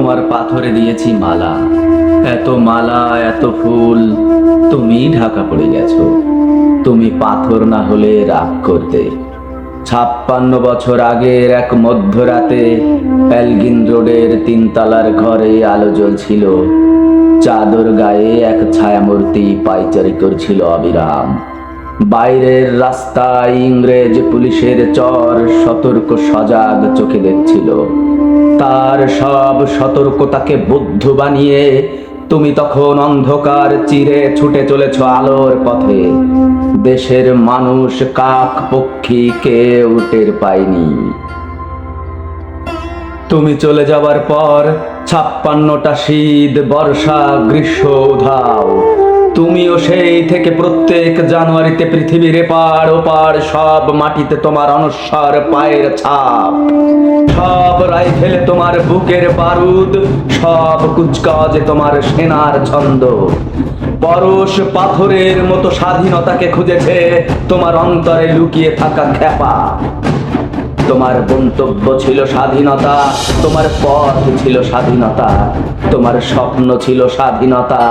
তোমার পাথরে দিয়েছি মালা, এত মালা এত ফুল, তুমি ঢাকা পড়ে গেছো। তুমি পাথর না হলে রাগ করতে। 56 বছর আগের এক মধ্যরাতে এলগিন রোডের 3 তলার ঘরে আলো জ্বলছিল। চাদর গায়ে এক ছায়ামূর্তি পায়চারি করছিল অবিরাম। বাইরের রাস্তায় ইংরেজ পুলিশের চর সতর্ক সজাগ চোখে দেখছিল। তার সব সতর্কতাকে বদ্ধ বানিয়ে তুমি তখন অন্ধকার চিরে ছুটে চলেছ আলোর পথে। দেশের মানুষ, কাক পক্ষী কেউ টের পায়নি। তুমি চলে যাবার পর 56টা শীত, বর্ষা, গ্রীষ্ম, উধাও। তুমিও সেই থেকে প্রত্যেক জানুয়ারিতে পৃথিবীর এপার ওপার সব মাটিতে তোমার অনশ্বর পায়ের ছাপ, সব রাইফেলে তোমার বুকের বারুদ, সব কুচকাওয়াজে তোমার সেনার ছন্দ। পরশ পাথরের মতো স্বাধীনতাকে খুঁজেছে তোমার অন্তরে লুকিয়ে থাকা খ্যাপা। তোমার গন্তব্য ছিল স্বাধীনতা, তোমার পথ ছিল স্বাধীনতা, তোমার স্বপ্ন ছিল স্বাধীনতা,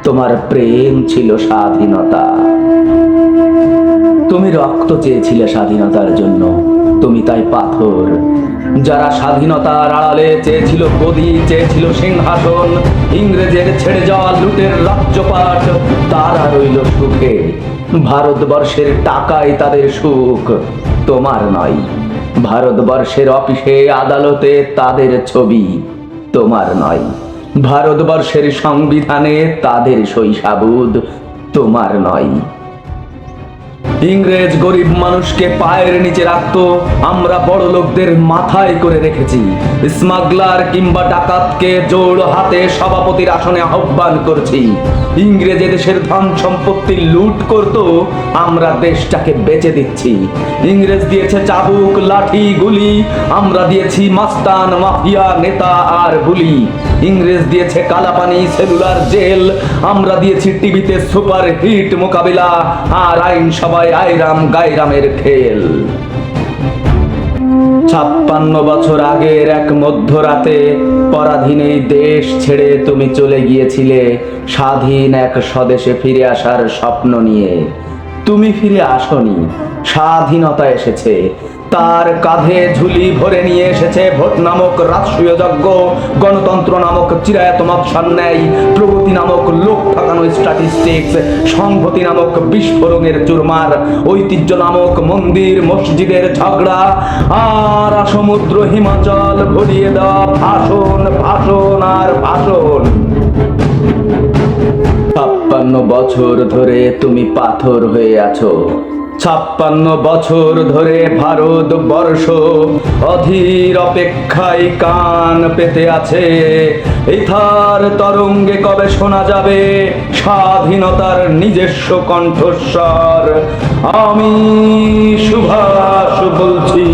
তোমার প্রেম ছিল স্বাধীনতা। তুমি রক্ত চেয়েছিলে স্বাধীনতার জন্য, তুমি তাই পাথর। যারা স্বাধীনতার আড়ালে চেয়েছিল গদি, চেয়েছিল সিংহাসন, ইংরেজের ছেড়ে যাওয়া লুটের রাজ্যপাট, তারা রইল সুখে। ভারতবর্ষের টাকাই তাদের সুখ, তোমার নয়। ভারতবর্ষের অফিসে আদালতে তাদের ছবি, তোমার নয়। ভারতবর্ষের সংবিধানে তাদের শৈশাবুদ, তোমার নয়। ইংরেজ গরিব মানুষকে পায়ের নিচে রাখতো, আমরা বড় লোকদের মাথায় করে রেখেছি। স্মাগলার কিংবা ডাকাতকে জোড় হাতে সভাপতির আসনে আহ্বান করছি। ইংরেজ দেশের ধন সম্পত্তি লুট করত, আমরা দেশটাকে বেচে দিচ্ছি। ইংরেজ দিয়েছে চাবুক, লাঠি, গুলি, আমরা দিয়েছি মাস্তান, মাফিয়া, নেতা আর বুলি। ইংরেজ দিয়েছে কালাপানি, সেলুলার জেল, আমরা দিয়েছি টিভিতে সুপার হিট মোকাবিলা আর আইন সবাই আইরাম গাইরামের খেল। 56 বছর আগের এক মধ্যরাতে পরাধীন এই দেশ ছেড়ে তুমি চলে গিয়েছিলে স্বাধীন এক স্বদেশে ফিরে আসার স্বপ্ন নিয়ে। তুমি ফিরে আসনি, স্বাধীনতা এসেছে। তার কাঁধে ঝুলি ভরে নিয়ে এসেছে ভোট নামক রাষ্ট্রীয় যজ্ঞ, গণতন্ত্র নামক চিরায়ত মৎসান্যায়, প্রগতি নামক লোক ঠকানো স্ট্যাটিস্টিক্স, সংহতি নামক বিস্ফোরণের চুরমার, ঐতিহ্য নামক মন্দির মসজিদের ঝগড়া, আর সমুদ্র হিমাচল ভরিয়ে দেওয়া ভাষণ, ভাষণ আর ভাষণ। 56 বছর ধরে তুমি পাথর হয়ে আছো। 56 বছর ধরে ভারতবর্ষ অধীর অপেক্ষায় কান পেতে আছে। ইথার তরঙ্গে কবে শোনা যাবে স্বাধীনতার নিজস্ব কণ্ঠস্বর? আমি সুভাষ বলছি।